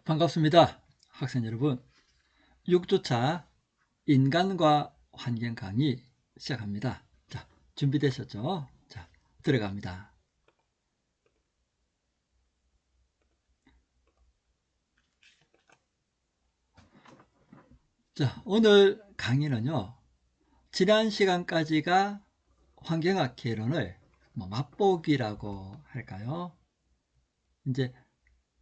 반갑습니다. 학생 여러분. 6주차 인간과 환경 강의 시작합니다. 자, 준비되셨죠? 자, 들어갑니다. 자, 오늘 강의는요, 지난 시간까지가 환경학 개론을 맛보기라고 할까요? 이제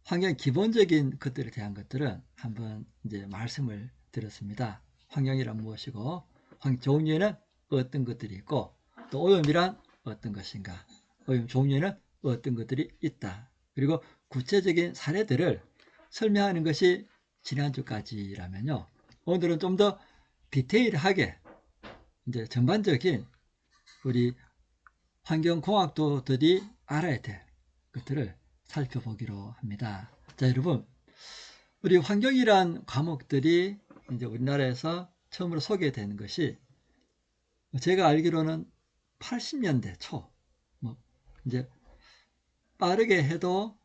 환경 기본적인 것들에 대한 것들은 한번 이제 말씀을 드렸습니다. 환경이란 무엇이고, 환경 종류에는 어떤 것들이 있고, 또 오염이란 어떤 것인가, 오염 종류에는 어떤 것들이 있다. 그리고 구체적인 사례들을 설명하는 것이 지난주까지라면요, 오늘은 좀 더 디테일하게 이제 전반적인 우리 환경공학도들이 알아야 될 것들을 살펴보기로 합니다. 자, 여러분, 우리 환경이란 과목들이 이제 우리나라에서 처음으로 소개되는 것이 제가 알기로는 80년대 초, 이제 빠르게 해도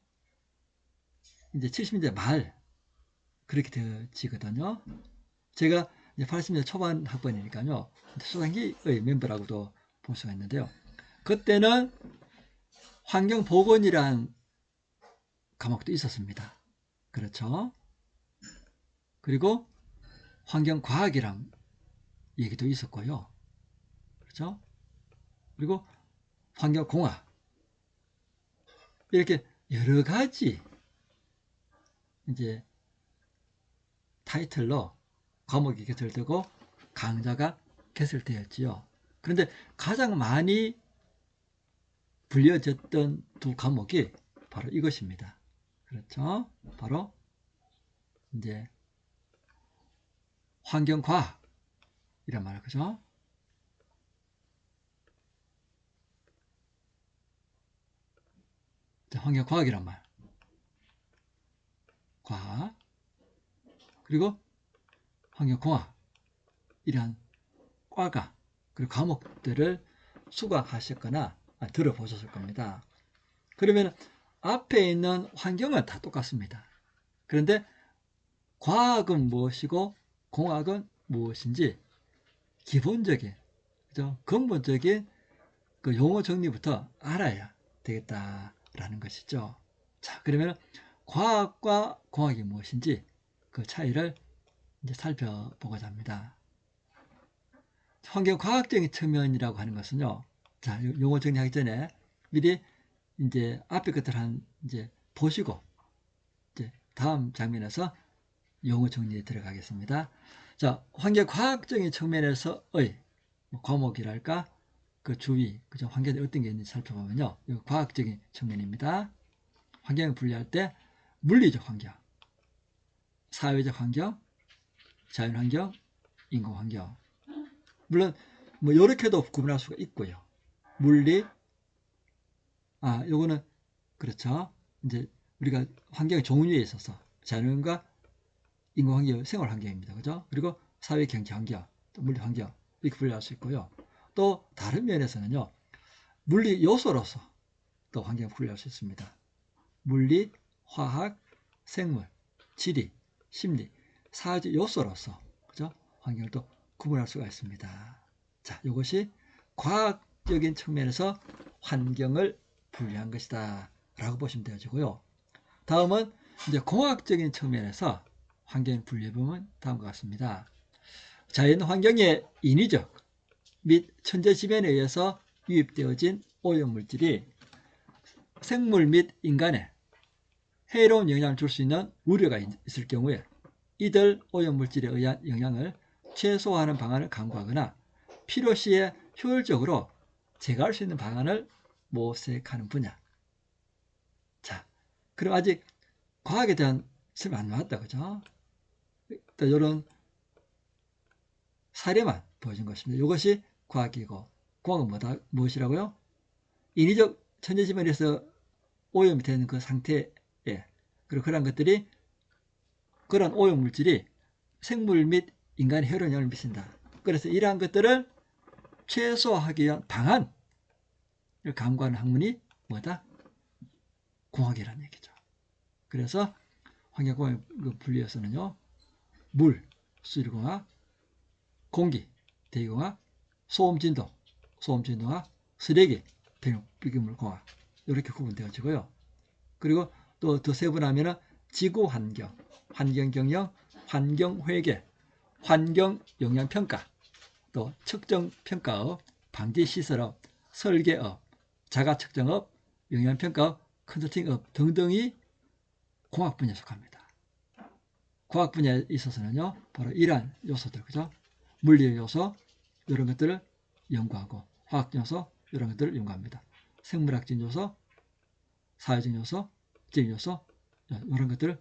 이제 70년대 말 그렇게 되어지거든요. 제가 이제 80년대 초반 학번이니까요, 소상기의 멤버라고도 볼 수가 있는데요. 그때는 환경보건이란 과목도 있었습니다. 그렇죠? 그리고 환경과학이란 얘기도 있었고요. 그렇죠? 그리고 환경공학, 이렇게 여러 가지 이제 타이틀로 과목이 개설되고 강좌가 개설되었지요. 그런데 가장 많이 불려졌던 두 과목이 바로 이것입니다. 그렇죠? 바로 이제 환경과학 이란 말이에요. 그죠? 환경과학이란 말. 과학. 그리고 환경공학. 이러한 과가, 그리고 과목들을 수강하셨거나 들어보셨을 겁니다. 그러면 앞에 있는 환경은 다 똑같습니다. 그런데 과학은 무엇이고 공학은 무엇인지 기본적인, 그죠? 근본적인 그 용어 정리부터 알아야 되겠다라는 것이죠. 자, 그러면 과학과 공학이 무엇인지 그 차이를 이제 살펴보고자 합니다. 환경과학적인 측면이라고 하는 것은요, 자, 용어 정리하기 전에 미리 이제 앞에 것들 이제 보시고 이제 다음 장면에서 용어 정리에 들어가겠습니다. 자, 환경과학적인 측면에서의 과목이랄까, 그 주위, 그죠? 환경에 어떤 게 있는지 살펴보면요, 이거 과학적인 측면입니다. 환경을 분리할 때 물리적 환경, 사회적 환경, 자연환경, 인공환경. 물론 이렇게도 구분할 수가 있고요. 물리, 요거는 그렇죠. 이제 우리가 환경의 종류에 있어서 자연과 인공환경, 생활환경입니다. 그죠? 그리고 사회 경제 환경, 또 물리 환경, 이렇게 분류할 수 있고요. 또 다른 면에서는요, 물리 요소로서 또 환경을 분류할 수 있습니다. 물리, 화학, 생물, 지리, 심리, 사회적 요소로서, 그죠? 환경을 또 구분할 수가 있습니다. 자, 이것이 과학적인 측면에서 환경을 분류한 것이다 라고 보시면 되어지고요. 다음은 이제 공학적인 측면에서 환경 분류해보면 다음과 같습니다. 자연 환경의 인위적 및 천재 지변에 의해서 유입되어진 오염물질이 생물 및 인간에 해로운 영향을 줄 수 있는 우려가 있을 경우에 이들 오염물질에 의한 영향을 최소화하는 방안을 강구하거나 필요시에 효율적으로 제거할 수 있는 방안을 모색하는 분야. 자, 그럼 아직 과학에 대한 설명 안 나왔다, 그죠? 또 이런 사례만 보여준 것입니다. 이것이 과학이고, 공학은 무엇이라고요? 인위적 천재지변에서 오염이 되는 그 상태에, 그리고 그런 것들이, 그런 오염물질이 생물 및 인간에 해로운 영향을 미친다. 그래서 이러한 것들을 최소화하기 위한 방안을 강구하는 학문이 뭐다? 공학이라는 얘기죠. 그래서 환경공학 분류에서는요, 물, 수질공학, 공기, 대기공학, 소음진동학, 쓰레기, 폐기물공학 이렇게 구분되어지고요. 그리고 또 더 세분하면은 지구환경, 환경경영, 환경회계, 환경영향평가, 또 측정평가업, 방지시설업, 설계업, 자가측정업, 영향평가업, 컨설팅업 등등이 공학 분야에 속합니다. 과학 분야에 있어서는요, 바로 이러한 요소들, 그죠? 물리적 요소, 이런 것들을 연구하고, 화학 요소, 이런 것들을 연구합니다. 생물학적 요소, 사회적 요소, 지적 요소, 이런 것들을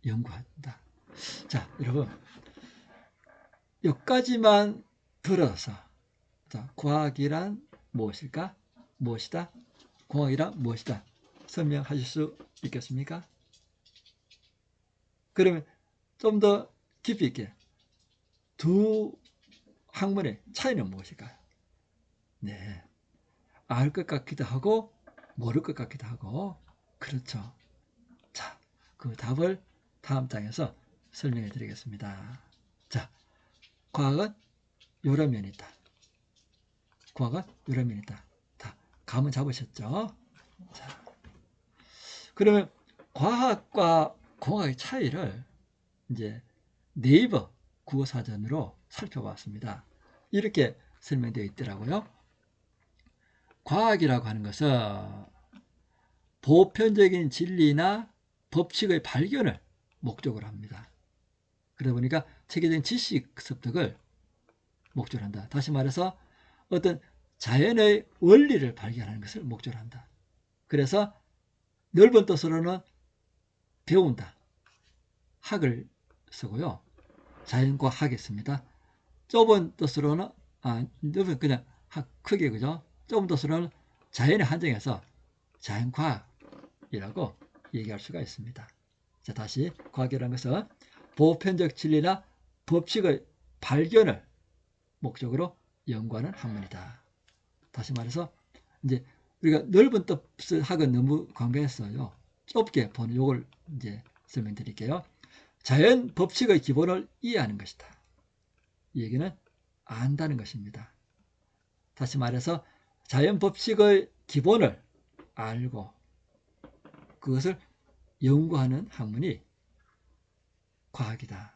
연구한다. 자, 여러분, 여기까지만 들어서, 자, 과학이란 무엇일까? 무엇이다? 공학이란 무엇이다? 설명하실 수 있겠습니까? 그러면 좀 더 깊이 있게 두 학문의 차이는 무엇일까요? 네, 알 것 같기도 하고 모를 것 같기도 하고 그렇죠. 자, 그 답을 다음 장에서 설명해 드리겠습니다. 자, 과학은 여러 면이 있다. 과학은 여러 면이 있다. 다 감은 잡으셨죠? 자, 그러면 과학과 공학의 차이를 이제 네이버 국어사전으로 살펴봤습니다. 이렇게 설명되어 있더라고요. 과학이라고 하는 것은 보편적인 진리나 법칙의 발견을 목적으로 합니다. 그러다 보니까 체계적인 지식 습득을 목적으로 한다. 다시 말해서 어떤 자연의 원리를 발견하는 것을 목적으로 한다. 그래서 넓은 뜻으로는 배운다. 학을 쓰고요. 자연과 학이 있습니다. 좁은 뜻으로는 넓은 그냥 학 크게 그죠? 좁은 뜻으로는 자연의 한정에서 자연과학이라고 얘기할 수가 있습니다. 자, 다시 과학이라는 것은 보편적 진리나 법칙의 발견을 목적으로 연구하는 학문이다. 다시 말해서 이제 우리가 넓은 뜻을 학은 너무 광범했어요. 좁게 보는 요걸 이제 설명드릴게요. 자연 법칙의 기본을 이해하는 것이다. 이 얘기는 안다는 것입니다. 다시 말해서 자연 법칙의 기본을 알고 그것을 연구하는 학문이 과학이다.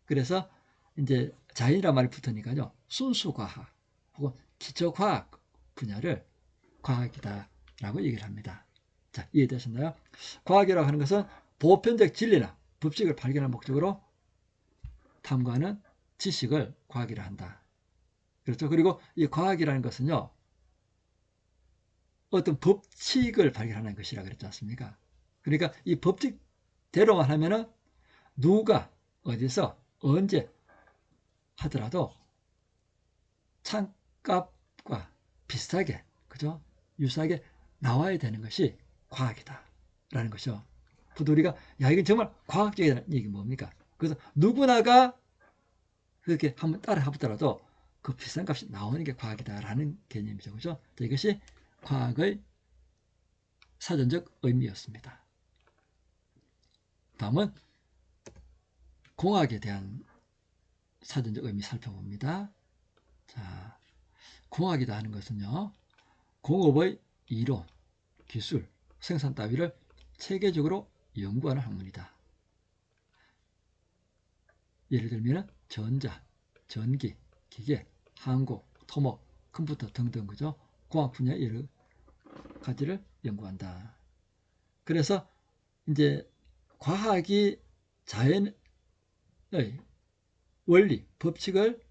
그래서 이제 자연이란 말이 붙으니까요. 순수과학 혹은 기초과학 분야를 과학이다라고 얘기를 합니다. 자, 이해되셨나요? 과학이라고 하는 것은 보편적 진리나 법칙을 발견할 목적으로 탐구하는 지식을 과학이라 한다. 그렇죠? 그리고 이 과학이라는 것은요. 어떤 법칙을 발견하는 것이라 그랬지 않습니까? 그러니까 이 법칙대로만 하면은 누가 어디서 언제 하더라도 참값과 비슷하게 그죠? 유사하게 나와야 되는 것이 과학이다 라는 것이죠. 그래도 우리가 야 이건 정말 과학적이라는 얘기 뭡니까? 그래서 누구나가 그렇게 한번 따라 해보더라도 그 비싼 값이 나오는 게 과학이다라는 개념이죠. 그죠? 이것이 과학의 사전적 의미였습니다. 다음은 공학에 대한 사전적 의미 살펴봅니다. 자, 공학이다 하는 것은요. 공업의 이론, 기술, 생산 따위를 체계적으로 연구하는 학문이다. 예를 들면 전자, 전기, 기계, 항공, 토목, 컴퓨터 등등 그죠? 공학 분야 여러 가지를 연구한다. 그래서 이제 과학이 자연의 원리, 법칙을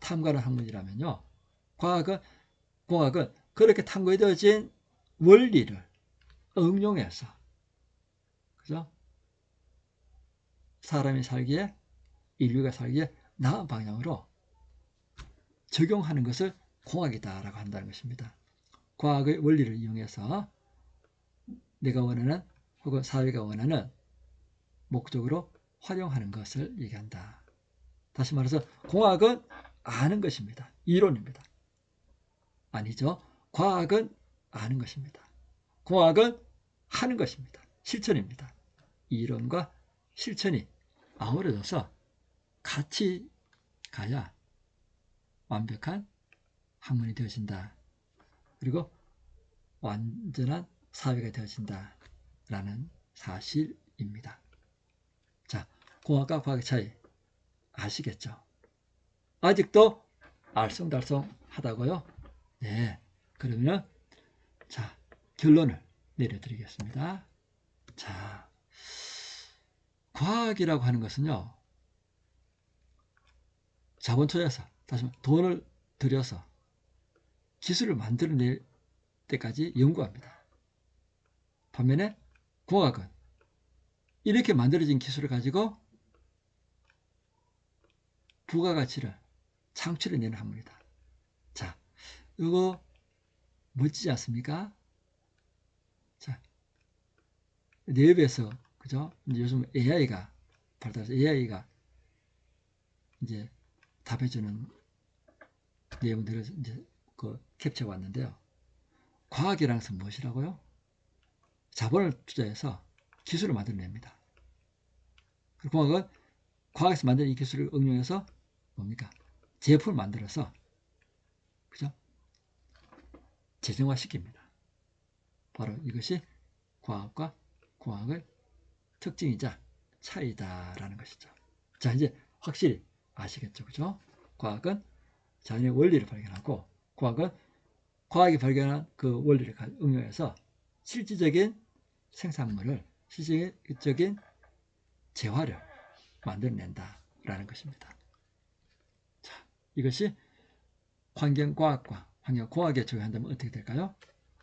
탐구하는 학문이라면요. 공학은 그렇게 탐구되어진 원리를 응용해서 그죠? 사람이 살기에 인류가 살기에 나은 방향으로 적용하는 것을 공학이다라고 한다는 것입니다. 과학의 원리를 이용해서 내가 원하는 혹은 사회가 원하는 목적으로 활용하는 것을 얘기한다. 다시 말해서 공학은 아는 것입니다. 이론입니다. 아니죠. 과학은 아는 것입니다. 공학은 하는 것입니다. 실천입니다. 이론과 실천이 아우러져서 같이 가야 완벽한 학문이 되어진다. 그리고 완전한 사회가 되어진다. 라는 사실입니다. 자, 공학과 과학의 차이 아시겠죠? 아직도 알쏭달쏭하다고요? 네. 그러면 자, 결론을 내려드리겠습니다. 자, 과학이라고 하는 것은요, 자본 투자해서, 다시 말해 돈을 들여서 기술을 만들어낼 때까지 연구합니다. 반면에 공학은 이렇게 만들어진 기술을 가지고 부가가치를 창출해내는 학문이다. 자, 이거 멋지지 않습니까? 자, 랩에서 그죠? 이제 요즘 AI가 발달해서 AI가 이제 답해주는 내용들을 이제 그 캡처해 왔는데요. 과학이라는 것은 무엇이라고요? 자본을 투자해서 기술을 만들어냅니다. 공학은 과학에서 만든 이 기술을 응용해서 뭡니까? 제품을 만들어서 그죠? 재정화시킵니다. 바로 이것이 과학과 공학의 특징이자 차이다라는 것이죠. 자, 이제 확실히 아시겠죠? 그죠? 과학은 자연의 원리를 발견하고 공학은 과학이 발견한 그 원리를 응용해서 실질적인 생산물을, 실질적인 재화를 만들어낸다라는 것입니다. 자, 이것이 환경과학과 환경공학에 적용한다면 어떻게 될까요?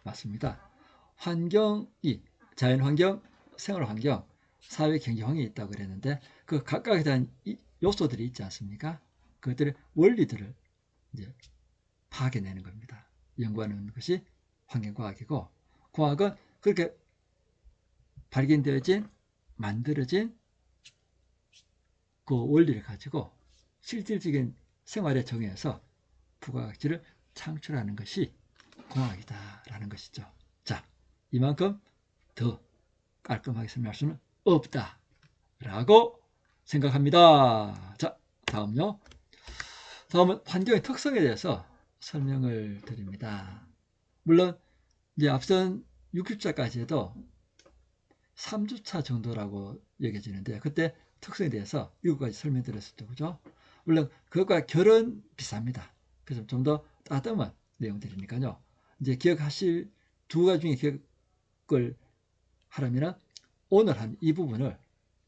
맞습니다. 환경이 자연환경, 생활환경, 사회경제환경이 있다고 그랬는데 그 각각에 대한 요소들이 있지 않습니까? 그것들의 원리들을 이제 파악해내는 겁니다. 연구하는 것이 환경과학이고 공학은 그렇게 발견되어진 만들어진 그 원리를 가지고 실질적인 생활에 적용해서 부가가치를 창출하는 것이 공학이다라는 것이죠. 자, 이만큼 더 깔끔하게 설명할 수는 없다라고 생각합니다. 자, 다음요. 다음은 환경의 특성에 대해서 설명을 드립니다. 물론 이제 앞선 60차까지 해도 3주차 정도라고 여겨지는데 그때 특성에 대해서 7가지 설명드렸었죠. 그죠? 물론 그것과 결은 비슷합니다. 그래서 좀 더 따뜻한 내용들이니까요. 이제 기억하실 2가지 중에 기억을 하려면 오늘 한 이 부분을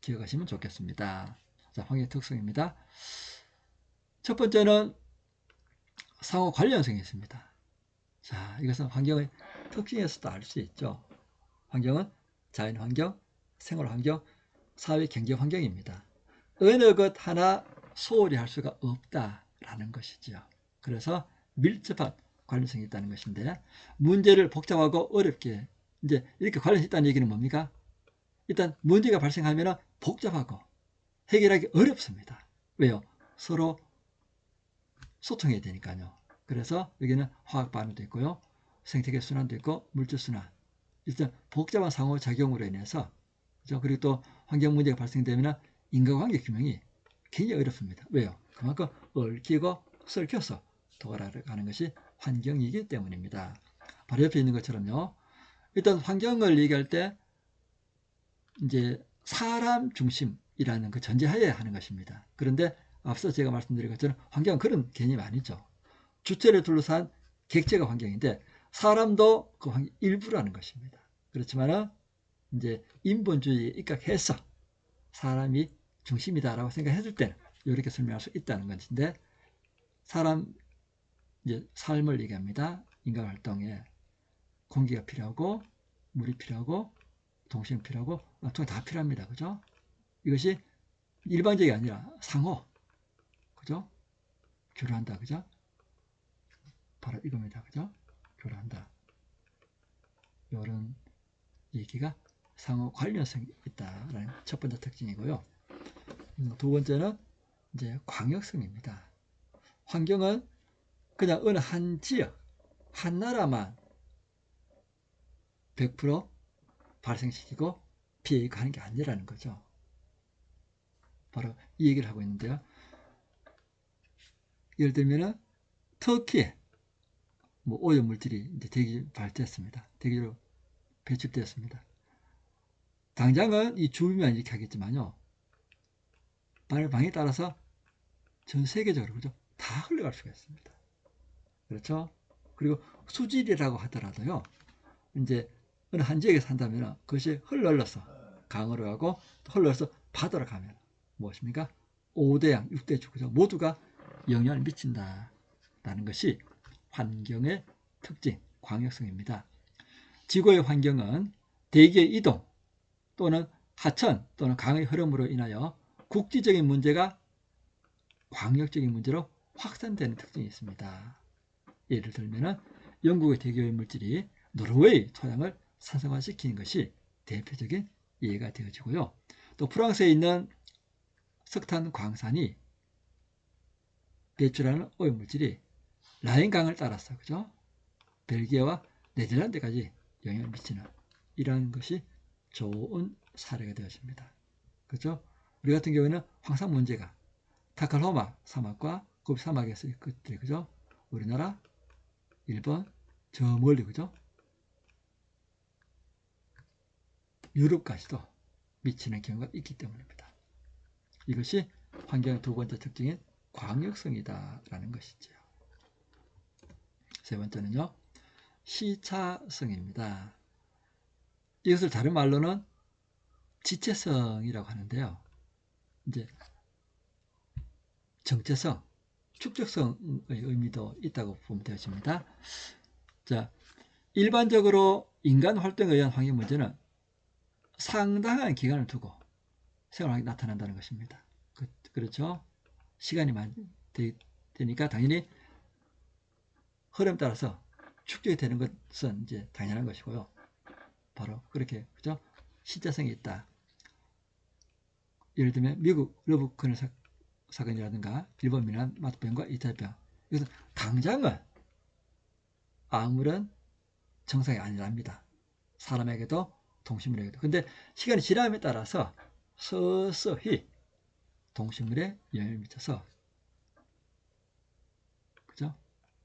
기억하시면 좋겠습니다. 자, 환경의 특성입니다. 첫 번째는 상호 관련성이 있습니다. 자, 이것은 환경의 특징에서도 알 수 있죠. 환경은 자연환경, 생활환경, 사회경제환경입니다. 어느 것 하나 소홀히 할 수가 없다라는 것이죠. 그래서 밀접한 관련성이 있다는 것인데 문제를 복잡하고 어렵게 이제 이렇게 관련이 있다는 얘기는 뭡니까? 일단 문제가 발생하면 복잡하고 해결하기 어렵습니다. 왜요? 서로 소통해야 되니까요. 그래서 여기는 화학 반응도 있고요. 생태계 순환도 있고 물질 순환. 일단 복잡한 상호작용으로 인해서 그리고 또 환경 문제가 발생되면 인과관계 규명이 굉장히 어렵습니다. 왜요? 그만큼 얽히고 썰켜서 돌아가는 것이 환경이기 때문입니다. 바로 옆에 있는 것처럼요. 일단 환경을 얘기할 때 이제 사람 중심이라는 그 전제하에 하는 것입니다. 그런데 앞서 제가 말씀드린 것처럼 환경은 그런 개념이 아니죠. 주체를 둘러싼 객체가 환경인데 사람도 그 환경 일부라는 것입니다. 그렇지만 이제 인본주의에 입각해서 사람이 중심이다라고 생각했을 때는 이렇게 설명할 수 있다는 것인데 사람 이제 삶을 얘기합니다. 인간 활동에 공기가 필요하고 물이 필요하고 동식이 필요하고 다 필요합니다. 그죠? 이것이 일반적이 아니라 상호, 그죠? 교류한다, 그죠? 바로 이겁니다, 그죠? 교류한다. 이런 얘기가 상호 관련성이 있다라는 첫 번째 특징이고요. 두 번째는 이제 광역성입니다. 환경은 그냥 어느 한 지역, 한 나라만 100% 발생시키고 피해가 하는 게 아니라는 거죠. 바로 이 얘기를 하고 있는데요. 예를 들면은 터키에 뭐 오염물질이 이제 대기 발됐습니다. 대기로 배출되었습니다. 당장은 이 주변만 이렇게 하겠지만요. 방에 따라서 전 세계적으로 그죠? 다 흘러갈 수가 있습니다. 그렇죠? 그리고 수질이라고 하더라도요. 이제 어느 한 지역에 산다면 그것이 흘러서 강으로 가고 또 흘러서 바다로 가면 무엇입니까? 5대양, 6대주 그죠? 모두가 영향을 미친다라는 것이 환경의 특징, 광역성입니다. 지구의 환경은 대기의 이동 또는 하천 또는 강의 흐름으로 인하여 국지적인 문제가 광역적인 문제로 확산되는 특징이 있습니다. 예를 들면 영국의 대기오염 물질이 노르웨이 토양을 산성화시키는 것이 대표적인 예가 되어지고요. 또 프랑스에 있는 석탄 광산이 배출하는 오염물질이 라인강을 따라서 그죠? 벨기에와 네덜란드까지 영향을 미치는 이러한 것이 좋은 사례가 되었습니다. 그렇죠? 우리 같은 경우에는 황산 문제가 타클호마 사막과 고비 사막에서 있거든요. 그죠? 우리나라, 일본, 저 멀리 그죠? 유럽까지도 미치는 경우가 있기 때문입니다. 이것이 환경의 두 번째 특징인 광역성이다라는 것이죠. 세 번째는요. 시차성입니다. 이것을 다른 말로는 지체성이라고 하는데요. 이제 정체성, 축적성의 의미도 있다고 보면 되어집니다. 자, 일반적으로 인간 활동에 의한 환경 문제는 상당한 기간을 두고 생활하게 나타난다는 것입니다. 그렇죠? 시간이 많이 되니까 당연히 흐름 따라서 축적이 되는 것은 이제 당연한 것이고요. 바로 그렇게 그죠? 시차성이 있다. 예를 들면 미국 러브커널 사건이라든가 일본 미남 마트병과 이탈병 이것은 당장은 아무런 정상이 아니랍니다. 사람에게도 동식물에게도. 근데 시간이 지남에 따라서 서서히 동식물에 영향을 미쳐서 그죠?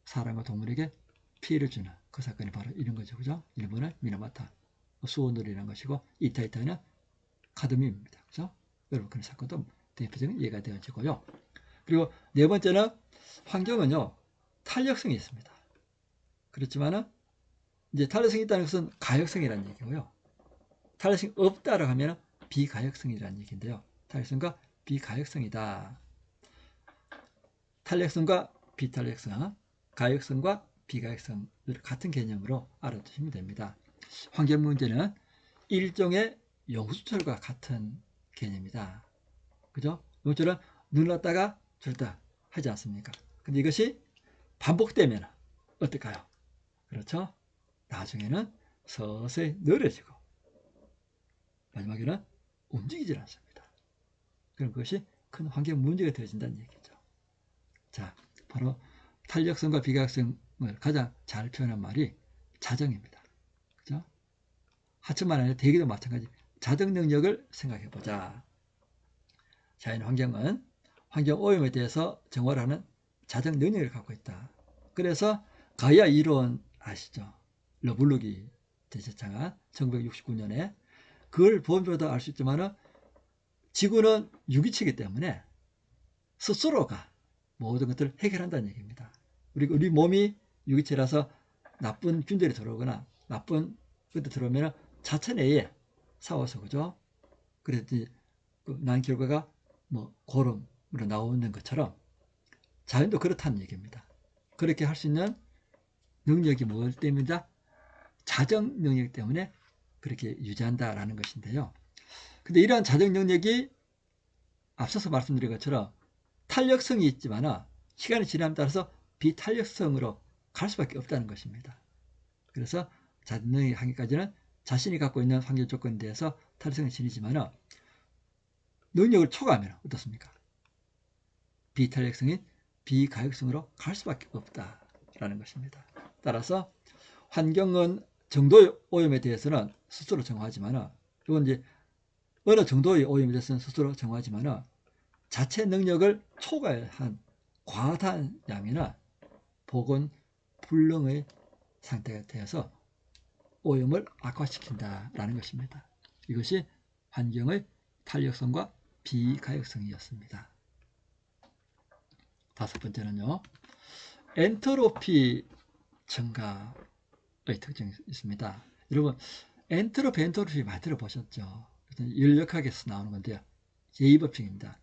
사람과 동물에게 피해를 주는 그 사건이 바로 이런 거죠. 그죠? 일본의 미나마타 수온놀이라는 것이고 이타이타는 카드뮴입니다. 그죠? 여러분 그런 사건도 대표적인 예가 되어지고요. 그리고 네 번째는 환경은요 탄력성이 있습니다. 그렇지만은 이제 탄력성이 있다는 것은 가역성이라는 얘기고요. 탄력성이 없다라고 하면 비가역성이라는 얘기인데요. 탄력성과 비가역성이다. 탄력성과 비탄력성, 가역성과 비가역성을 같은 개념으로 알아두시면 됩니다. 환경 문제는 일종의 용수철과 같은 개념이다. 그죠? 용수철은 눌렀다가 줄다 하지 않습니까? 근데 이것이 반복되면 어떨까요? 그렇죠? 나중에는 서서히 늘어지고 마지막에는 움직이질 않습니다. 그럼 그것이 큰 환경 문제가 되어진다는 얘기죠. 자, 바로 탄력성과 비가역성을 가장 잘 표현한 말이 자정입니다. 그죠? 하천만 아니라 대기도 마찬가지. 자정 능력을 생각해 보자. 자연 환경은 환경 오염에 대해서 정화하는 자정 능력을 갖고 있다. 그래서 가이아 이론 아시죠? 러블룩이 제시한 1969년에 그걸 보면서도 알 수 있지만 지구는 유기체이기 때문에 스스로가 모든 것들을 해결한다는 얘기입니다. 우리 몸이 유기체라서 나쁜 균들이 들어오거나 나쁜 것들이 들어오면 자체 내에 싸워서 그죠? 그랬더니 난 결과가 뭐 고름으로 나오는 것처럼 자연도 그렇다는 얘기입니다. 그렇게 할 수 있는 능력이 뭘 때문이다? 자정 능력 때문에 그렇게 유지한다라는 것인데요. 근데 이러한 자정 능력이 앞서서 말씀드린 것처럼 탄력성이 있지만 시간이 지남에 따라서 비탄력성으로 갈 수밖에 없다는 것입니다. 그래서 자정 능력이 하기까지는 자신이 갖고 있는 환경 조건에 대해서 탄력성을 지니지만 능력을 초과하면 어떻습니까? 비탄력성이 비가역성으로 갈 수밖에 없다라는 것입니다. 따라서 환경은 정도의 오염에 대해서는 스스로 정하지만 이건 이제 어느 정도의 오염에 대해서는 스스로 정하지만 자체 능력을 초과한 과다한 양이나 보건 불능의 상태가 되어서 오염을 악화시킨다라는 것입니다. 이것이 환경의 탄력성과 비가역성이었습니다. 다섯 번째는요, 엔트로피 증가의 특징이 있습니다. 여러분, 엔트로피 많이 들어보셨죠? 열역학에서 나오는 건데요. 제2법칙입니다.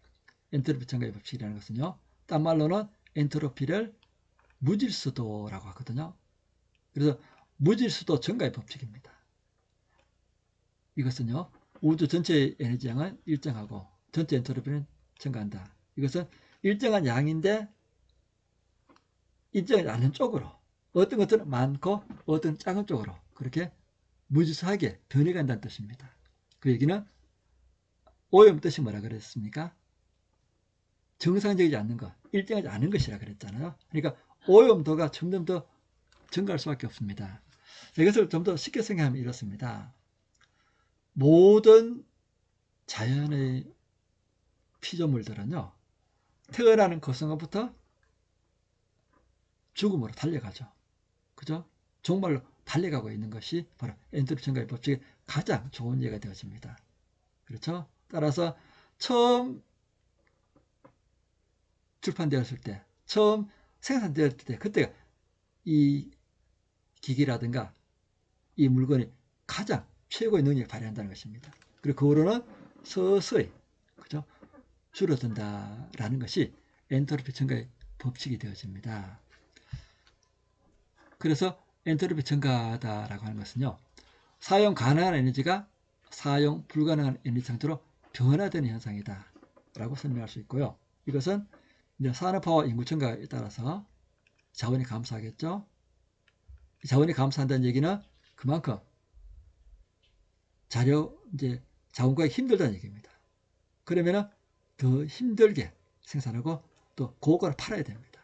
엔트로피 증가의 법칙이라는 것은요, 딴 말로는 엔트로피를 무질서도라고 하거든요. 그래서 무질서도 증가의 법칙입니다. 이것은요, 우주 전체의 에너지량은 일정하고 전체 엔트로피는 증가한다. 이것은 일정한 양인데 일정하지 않는 쪽으로, 어떤 것들은 많고 어떤 작은 쪽으로 그렇게 무질서하게 변해간다는 뜻입니다. 그 얘기는 오염 뜻이 뭐라 그랬습니까? 정상적이지 않는 것, 일정하지 않은 것이라 그랬잖아요. 그러니까 오염도가 점점 더 증가할 수밖에 없습니다. 이것을 좀 더 쉽게 생각하면 이렇습니다. 모든 자연의 피조물들은요, 태어나는 그 순간부터 죽음으로 달려가죠. 그죠? 정말로 달려가고 있는 것이 바로 엔트로피 증가의 법칙의 가장 좋은 예가 되어집니다. 그렇죠? 따라서 처음 출판되었을 때, 처음 생산되었을 때, 그때가 이 기기라든가 이 물건이 가장 최고의 능력을 발휘한다는 것입니다. 그리고 그 후로는 서서히, 그죠? 줄어든다라는 것이 엔트로피 증가의 법칙이 되어집니다. 그래서 엔트로피 증가다라고 하는 것은요, 사용 가능한 에너지가 사용 불가능한 에너지 상태로 변화되는 현상이다 라고 설명할 수 있고요. 이것은 이제 산업화와 인구 증가에 따라서 자원이 감소하겠죠. 자원이 감소한다는 얘기는 그만큼 자원 구하기 힘들다는 얘기입니다. 그러면은 더 힘들게 생산하고 또 고가를 팔아야 됩니다.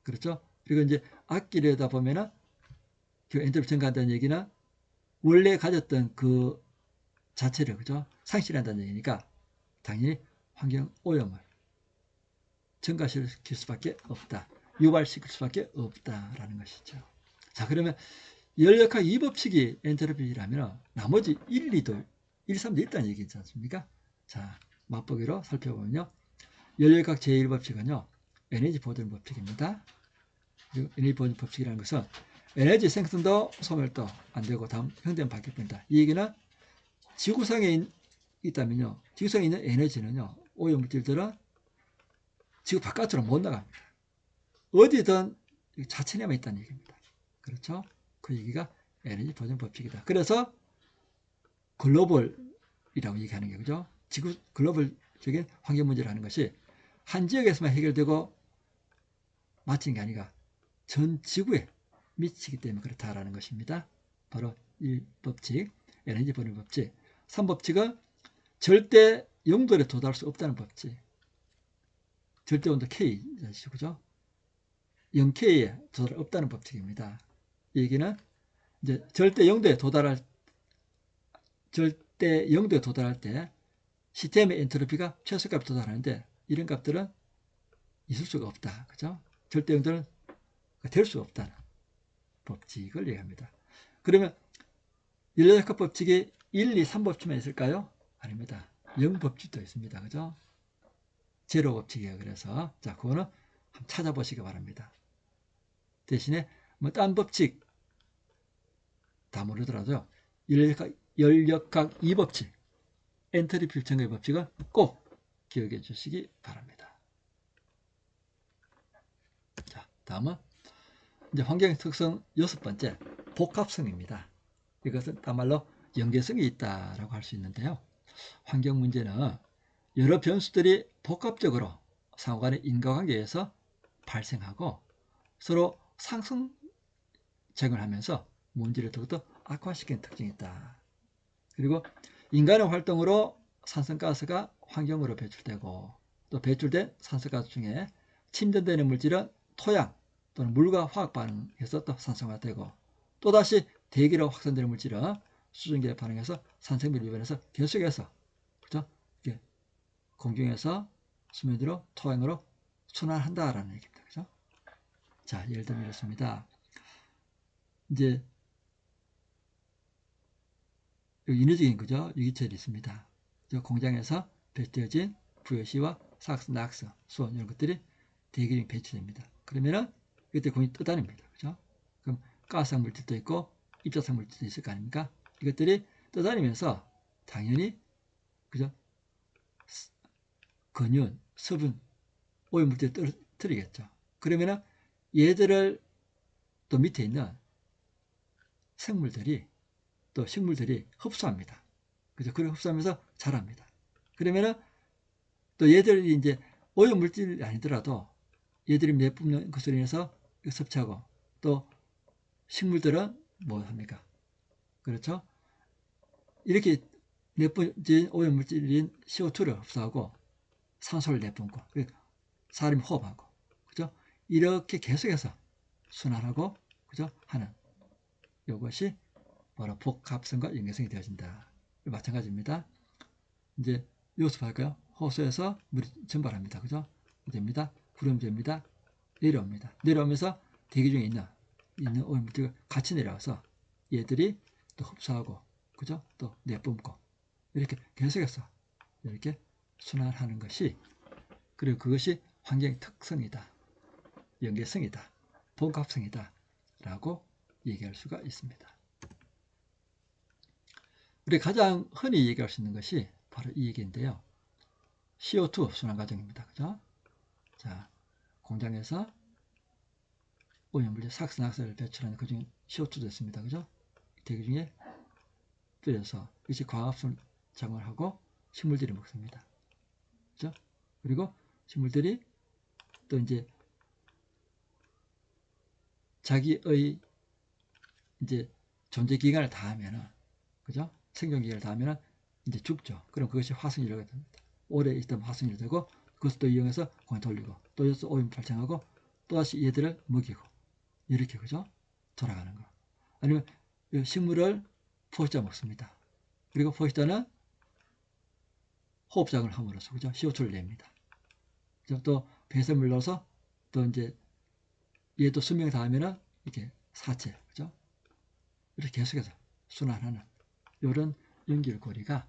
그렇죠? 그리고 이제 아끼려다 보면은 그 엔트로피 증가한다는 얘기는 원래 가졌던 그 자체를, 그죠? 상실한다는 얘기니까 당연히 환경 오염을 증가시킬 수밖에 없다. 유발시킬 수밖에 없다라는 것이죠. 자, 그러면 열역학 2법칙이 엔트로피라면 나머지 1, 2도 1, 3도 있다는 얘기지 않습니까? 자, 맛보기로 살펴보면요. 열역학 제1법칙은요. 에너지 보존 법칙입니다. 그리고 에너지 보존 법칙이라는 것은 에너지 생성도 소멸도 안 되고 다음 형태는 바뀔 뿐이다. 이 얘기는 지구상에 있다면요. 지구상에 있는 에너지는요. 오염물질들은 지구 바깥으로 못 나갑니다. 어디든 자체내만 있다는 얘기입니다. 그렇죠? 그 얘기가 에너지 보존 법칙이다. 그래서 글로벌이라고 얘기하는 게, 그죠? 지구 글로벌적인 환경 문제라는 것이 한 지역에서만 해결되고 마치는 게 아니라 전 지구에 미치기 때문에 그렇다라는 것입니다. 바로 이 법칙, 에너지 보존 법칙. 3법칙은 절대 영도에 도달할 수 없다는 법칙. 절대 온도 K, 그죠? 0K에 도달 없다는 법칙입니다. 이 얘기는 이제 절대 영도에 도달할 때 시스템의 엔트로피가 최소값에 도달하는데 이런 값들은 있을 수가 없다. 그죠? 절대 영도는 될 수가 없다는 법칙을 얘기합니다. 그러면 열역학 법칙이 1, 2, 3법칙만 있을까요? 아닙니다. 0법칙도 있습니다. 그죠? 제로 법칙이에요. 그래서 자, 그거는 한번 찾아보시기 바랍니다. 대신에 뭐 딴 법칙 다 모르더라도요. 열역학 2법칙, 엔트로피 증가의 법칙은 꼭 기억해 주시기 바랍니다. 자, 다음은 이제 환경 특성 6번째, 복합성입니다. 이것은 다말로 연계성이 있다라고 할 수 있는데요. 환경 문제는 여러 변수들이 복합적으로 상호간의 인과관계에서 발생하고 서로 상승작용을 하면서 문제를 더욱더 악화시키는 특징이 있다. 그리고 인간의 활동으로 산성가스가 환경으로 배출되고 또 배출된 산성가스 중에 침전되는 물질은 토양 또는 물과 화학 반응해서 또 산성화되고 또다시 대기로 확산되는 물질은 수증기에 반응해서 산성비를 유발해서 계속해서, 그죠? 공중에서 수면 위로 토양으로 순환한다라는 얘기입니다. 그죠? 자, 예를 들면 이렇습니다. 이제 인위적인 거죠. 유기체들이 있습니다. 공장에서 배출되어진 VOC와 SOx, NOx, 수온 이런 것들이 대기중에 배출됩니다. 그러면은 이때 공이 떠다닙니다. 그죠? 그럼 가스성 물질도 있고 입자성 물질도 있을 거 아닙니까? 이것들이 떠다니면서 당연히 그죠? 근윤, 수분, 오염물질을 떨어뜨리겠죠. 그러면은 얘들을 또 밑에 있는 생물들이 또 식물들이 흡수합니다. 그죠? 그래 흡수하면서 자랍니다. 그러면은 또 얘들이 이제 오염물질이 아니더라도 얘들이 내뿜는 것으로 인해서 섭취하고 또 식물들은 뭐 합니까? 그렇죠? 이렇게 내뿜진 오염물질인 CO2를 흡수하고 산소를 내뿜고 사람이 호흡하고 그죠? 이렇게 계속해서 순환하고 그죠? 하는 이것이 바로 복합성과 연계성이 되어진다. 마찬가지입니다. 이제 요수 할까요? 호수에서 물이 증발합니다. 그죠? 됩니다. 구름제입니다. 내려옵니다. 내려오면서 대기 중에 있는 오염물질과 같이 내려와서 얘들이 또 흡수하고 그죠? 또 내뿜고 이렇게 계속해서 이렇게 순환하는 것이 그리고 그것이 환경의 특성이다. 연계성이다. 복합성이다. 라고 얘기할 수가 있습니다. 우리 가장 흔히 얘기할 수 있는 것이 바로 이 얘기인데요. CO2 순환 과정입니다. 그죠? 자, 공장에서 오염물질 SOx, NOx를 배출하는 그 중에 CO2도 있습니다. 그죠? 대기 중에 뿌려서 이것이 광합성 작용을 하고 식물들이 먹습니다. 그죠? 그리고 식물들이 또 이제 자기의 이제 존재 기간을 다 하면은 그죠? 생존 기간을 다 하면은 이제 죽죠. 그럼 그것이 화석이라고 됩니다. 오래 있던 화석이 되고 그것을 또 이용해서 공에 돌리고 또 여기서 오염 발생하고 또다시 얘들을 먹이고 이렇게 그죠? 돌아가는 거. 아니면 식물을 포식자 먹습니다. 그리고 포식자는 호흡작용을 함으로써 그죠? CO2를 냅니다. 또 배설물 넣어서 또 이제 얘도 수명이 닿으면은 이렇게 사체 그죠? 이렇게 계속해서 순환하는 이런 연결고리가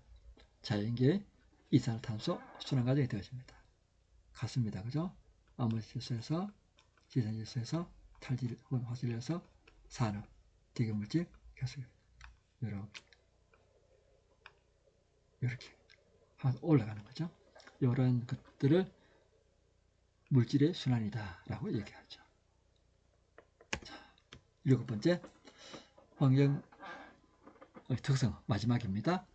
자연계의 이산화탄소 순환 과정이 되어집니다. 같습니다. 그죠? 아모니질소에서 지산질소에서 탈질 혹은 화질에서 산업, 대기물질 계속 이렇게 올라가는 거죠. 이런 것들을 물질의 순환이다 라고 얘기하죠. 자, 7번째 환경의 특성 마지막입니다.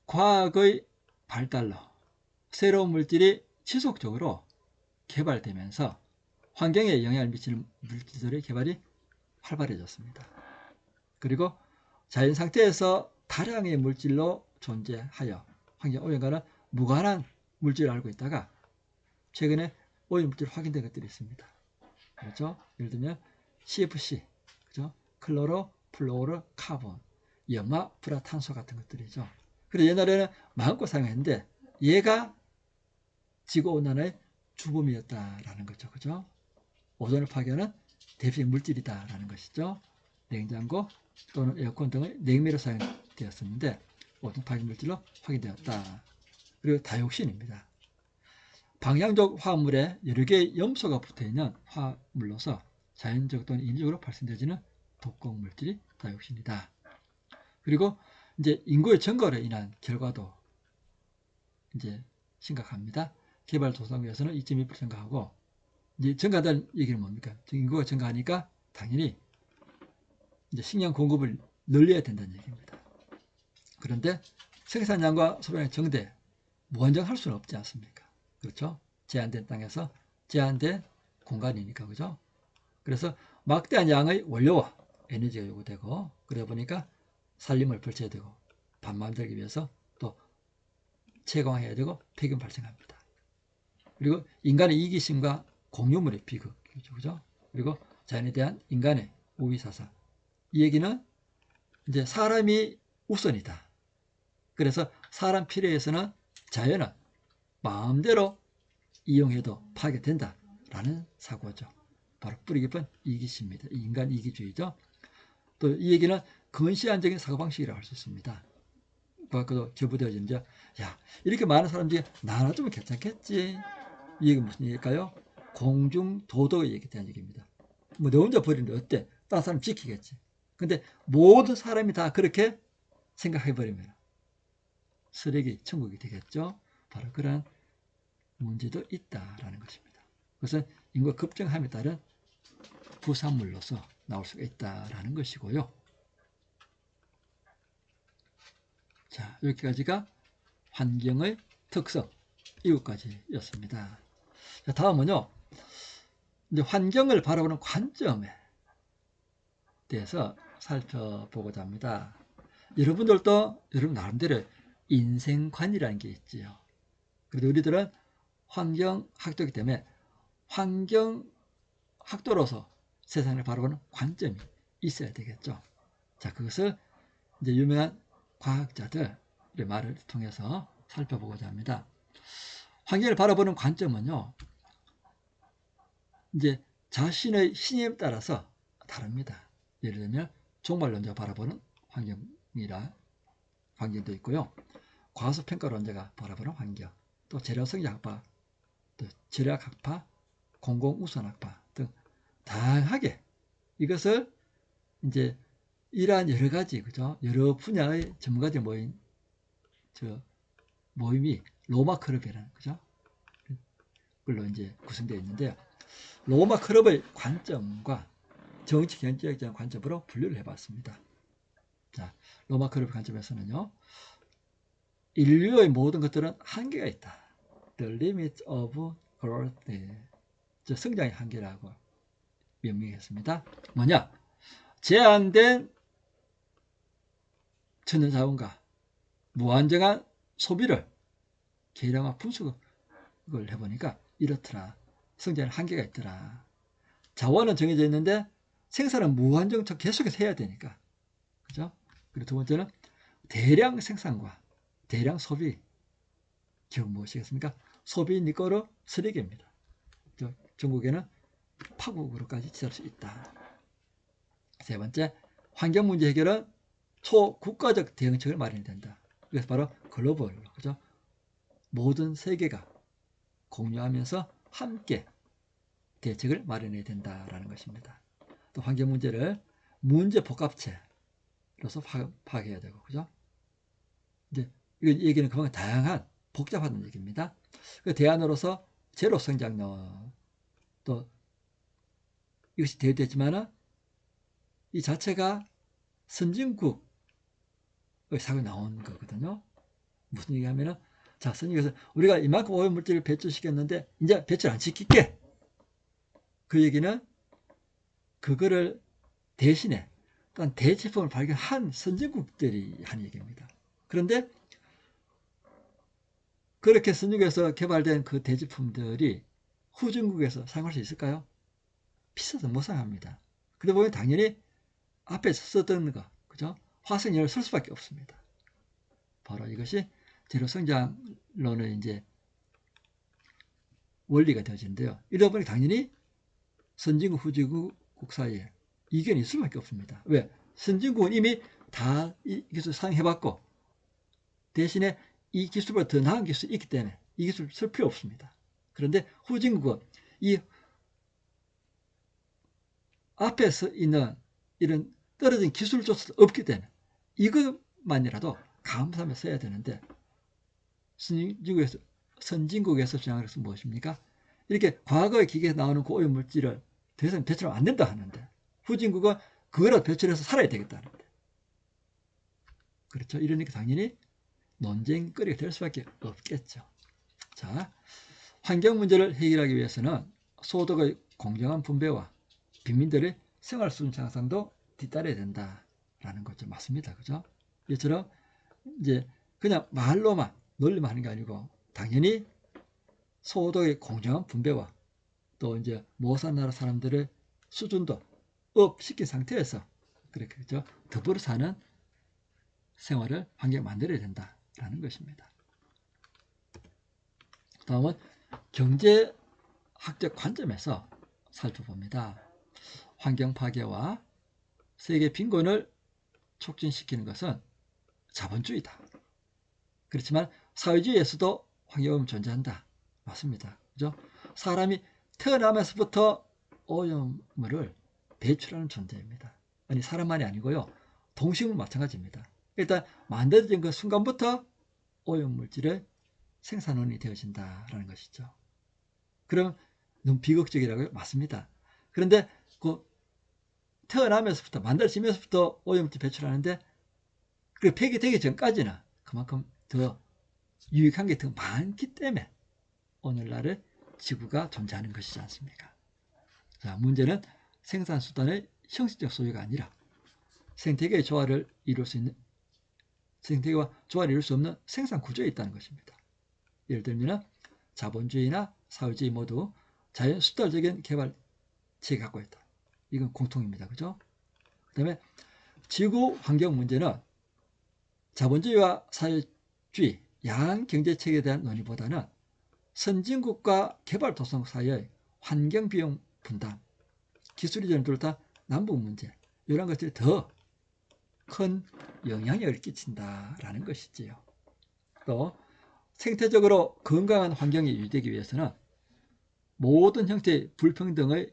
과학의 발달로 새로운 물질이 지속적으로 개발되면서 환경에 영향을 미치는 물질들의 개발이 활발해졌습니다. 그리고 자연 상태에서 다량의 물질로 존재하여 환경 오염과는 무관한 물질을 알고 있다가 최근에 오염물질이 확인된 것들이 있습니다. 그렇죠? 예를 들면 CFC, 그죠? 클로로, 플로로, 카본, 염화, 불화탄소 같은 것들이죠. 그래서 옛날에는 마음껏 사용했는데 얘가 지구온난화의 주범이었다라는 거죠. 그죠? 오존을 파괴하는 대표적인 물질이다라는 것이죠. 냉장고 또는 에어컨 등의 냉매로 사용되었었는데 오존 파괴 물질로 확인되었다. 그리고 다이옥신입니다. 방향적 화합물에 여러 개의 염소가 붙어있는 화합물로서 자연적 또는 인위적으로 발생되어지는 독극물질이 다이옥신이다. 그리고 이제 인구의 증가로 인한 결과도 이제 심각합니다. 개발도상국에서는 2.2% 증가하고 이제 증가한다는 얘기는 뭡니까? 인구가 증가하니까 당연히 이제 식량 공급을 늘려야 된다는 얘기입니다. 그런데 생산량과 소비량의 정대 무한정할 수는 없지 않습니까? 그렇죠? 제한된 땅에서 제한된 공간이니까 그죠? 그래서 막대한 양의 원료와 에너지가 요구되고 그러다 보니까 산림을 펼쳐야 되고 밥 만들기 위해서 또 채광해야 되고 폐기물 발생합니다. 그리고 인간의 이기심과 공유물의 비극이죠. 그죠? 그리고 자연에 대한 인간의 우위사상. 이 얘기는 이제 사람이 우선이다. 그래서 사람 필요에서는 자연은 마음대로 이용해도 파괴된다라는 사고죠. 바로 뿌리 깊은 이기심입니다. 인간 이기주의죠. 또 이 얘기는 근시안적인 사고방식이라고 할 수 있습니다. 그것도 결부되어진 이제 야 이렇게 많은 사람 중에 나 하나 좀 괜찮겠지. 이 얘기는 무슨 얘기일까요? 공중 도덕의 얘기에 대한 얘기입니다. 뭐 너 혼자 버리는데 어때? 다른 사람 지키겠지. 근데 모든 사람이 다 그렇게 생각해버리면 쓰레기 천국이 되겠죠. 바로 그런 문제도 있다라는 것입니다. 그것은 인구가 급증함에 따른 부산물로서 나올 수가 있다라는 것이고요. 자, 여기까지가 환경의 특성, 이것까지였습니다. 자, 다음은요. 이제 환경을 바라보는 관점에 대해서 살펴보고자 합니다. 여러분들도 여러분 나름대로 인생관이라는 게 있지요. 그래도 우리들은 환경학도이기 때문에 환경학도로서 세상을 바라보는 관점이 있어야 되겠죠. 자, 그것을 이제 유명한 과학자들의 말을 통해서 살펴보고자 합니다. 환경을 바라보는 관점은요, 이제 자신의 신념에 따라서 다릅니다. 예를 들면 종말론자 바라보는 환경도 있고요. 과소평가론자가 바라보는 환경, 또 재료성장학파, 또 절약학파, 공공우선학파 등 다양하게 이것을 이제 이러한 여러 가지 그죠? 여러 분야의 전문가들 모인 모임이 로마 클럽이라는 그죠? 걸로 이제 구성되어 있는데요. 로마 클럽의 관점과 정치 경제학적 관점으로 분류를 해봤습니다. 자, 로마 클럽 관점에서는요, 인류의 모든 것들은 한계가 있다. The limit of growth. 성장의 한계라고 명명했습니다. 뭐냐? 제한된 천연자원과 무한정한 소비를 계량화 분석을 해보니까 이렇더라. 성장의 한계가 있더라. 자원은 정해져 있는데 생산은 무한정적 계속해서 해야 되니까. 그죠? 그리고 두 번째는 대량 생산과 대량 소비. 결국 무엇이겠습니까? 소비 니꺼로 쓰레기입니다. 전국에는 파국으로까지 치달을 수 있다. 세 번째, 환경 문제 해결은 초국가적 대응책을 마련해야 된다. 그래서 바로 글로벌, 그죠? 모든 세계가 공유하면서 함께 대책을 마련해야 된다라는 것입니다. 또 환경 문제를 문제 복합체로서 파악해야 되고, 그죠? 이제 이 얘기는 그만큼 다양한 복잡한 얘기입니다. 그 대안으로서 제로 성장론 또 이것이 대두됐지만은 이 자체가 선진국의 사고에 나온 거거든요. 무슨 얘기하면은 자, 선진국에서 우리가 이만큼 오염물질을 배출시켰는데 이제 배출 안 시킬게. 그 얘기는 그거를 대신에 또한 대체품을 발견한 선진국들이 한 얘기입니다. 그런데 그렇게 선진국에서 개발된 그 대제품들이 후진국에서 사용할 수 있을까요? 비싸서 못 사용합니다. 그러다 보면 당연히 앞에서 썼던 거, 그죠? 화석연료를 쓸 수밖에 없습니다. 바로 이것이 재료성장론의 이제 원리가 되어지는데요. 이러다 보니 당연히 선진국, 후진국 사이에 이견이 있을 수밖에 없습니다. 왜? 선진국은 이미 다 이 기술 사용해봤고 대신에 이 기술보다 더 나은 기술이 있기 때문에 이 기술을 쓸 필요 없습니다. 그런데 후진국은 이 앞에서 있는 이런 떨어진 기술조차 없기 때문에 이것만이라도 감수하며 써야 되는데 선진국에서 주장하는 것은 무엇입니까? 이렇게 과거의 기계에서 나오는 그 오염물질을 더 이상 배출하면 안 된다 하는데 후진국은 그거라도 배출해서 살아야 되겠다는데 그렇죠? 이러니까 당연히 논쟁거리가 될 수밖에 없겠죠. 자, 환경 문제를 해결하기 위해서는 소득의 공정한 분배와 빈민들의 생활 수준 향상도 뒤따라야 된다라는 거죠. 맞습니다. 그죠? 이처럼 이제 그냥 말로만 논리만 하는 게 아니고 당연히 소득의 공정한 분배와 또 이제 못 사는 나라 사람들의 수준도 업시킨 상태에서 그렇게 그죠? 더불어 사는 생활을 환경 만들어야 된다라는 것입니다. 다음은 경제학적 관점에서 살펴봅니다. 환경 파괴와 세계 빈곤을 촉진시키는 것은 자본주의다. 그렇지만 사회주의에서도 환경오염 존재한다. 맞습니다. 그죠? 사람이 태어나면서부터 오염물을 배출하는 존재입니다. 아니, 사람만이 아니고요. 동식물 마찬가지입니다. 일단 만들어진 그 순간부터 오염물질의 생산원이 되어진다라는 것이죠. 그럼 너무 비극적이라고요? 맞습니다. 그런데 그 태어나면서부터 만들어지면서부터 오염물질 배출하는데 그 폐기되기 전까지는 그만큼 더 유익한 게 더 많기 때문에 오늘날의 지구가 존재하는 것이지 않습니까? 자, 문제는 생산수단의 형식적 소유가 아니라 생태계의 조화를 이룰 수 있는 생태계와 조화를 이룰 수 없는 생산 구조에 있다는 것입니다. 예를 들면 자본주의나 사회주의 모두 자연 수달적인 개발 체계 갖고 있다. 이건 공통입니다. 그죠? 그 다음에 지구 환경 문제는 자본주의와 사회주의 야한 경제 체계에 대한 논의보다는 선진국과 개발도상국 사이의 환경 비용 분담, 기술 이전을 비롯한 남북 문제 이런 것들이 더 큰 영향력을 끼친다라는 것이지요. 또 생태적으로 건강한 환경이 유지되기 위해서는 모든 형태의 불평등을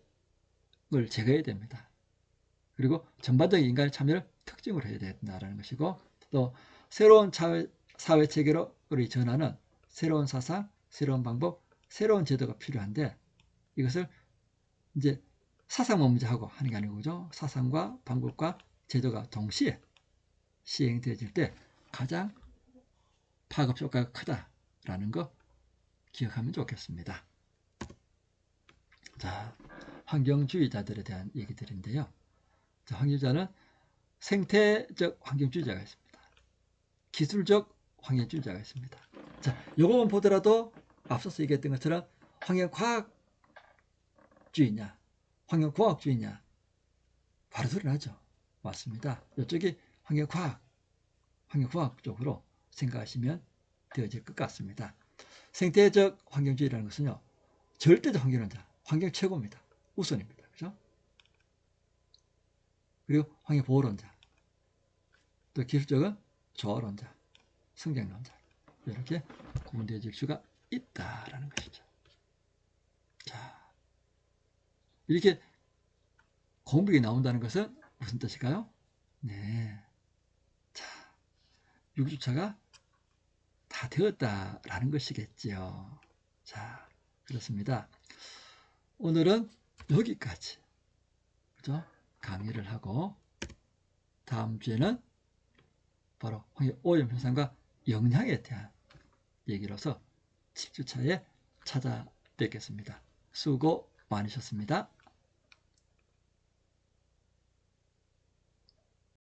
제거해야 됩니다. 그리고 전반적인 인간의 참여를 특징으로 해야 된다는 것이고, 또 새로운 사회 체계로 우리 전환은 새로운 사상, 새로운 방법, 새로운 제도가 필요한데, 이것을 이제 사상만 먼저 하고 하는 게 아니고, 그죠? 사상과 방법과 제도가 동시에 시행되어질 때 가장 파급 효과가 크다라는 거 기억하면 좋겠습니다. 자, 환경주의자들에 대한 얘기들인데요. 자, 환경주의자는 생태적 환경주의자가 있습니다. 기술적 환경주의자가 있습니다. 자, 요거만 보더라도 앞서서 얘기했던 것처럼 환경과학주의냐, 환경공학주의냐 바로 드러나죠. 맞습니다. 이쪽이 환경과학 쪽으로 생각하시면 되어질 것 같습니다. 생태적 환경주의라는 것은요, 절대적 환경론자, 환경 최고입니다. 우선입니다. 그죠? 그리고 환경보호론자, 또 기술적은 조화론자, 성장론자, 이렇게 구분되어질 수가 있다라는 것이죠. 자, 이렇게 공백이 나온다는 것은 무슨 뜻일까요? 네. 자, 6주차가 다 되었다라는 것이겠지요. 자, 그렇습니다. 오늘은 여기까지, 그죠? 강의를 하고, 다음 주에는 바로 오염 현상과 영향에 대한 얘기로서 10주차에 찾아뵙겠습니다. 수고 많으셨습니다.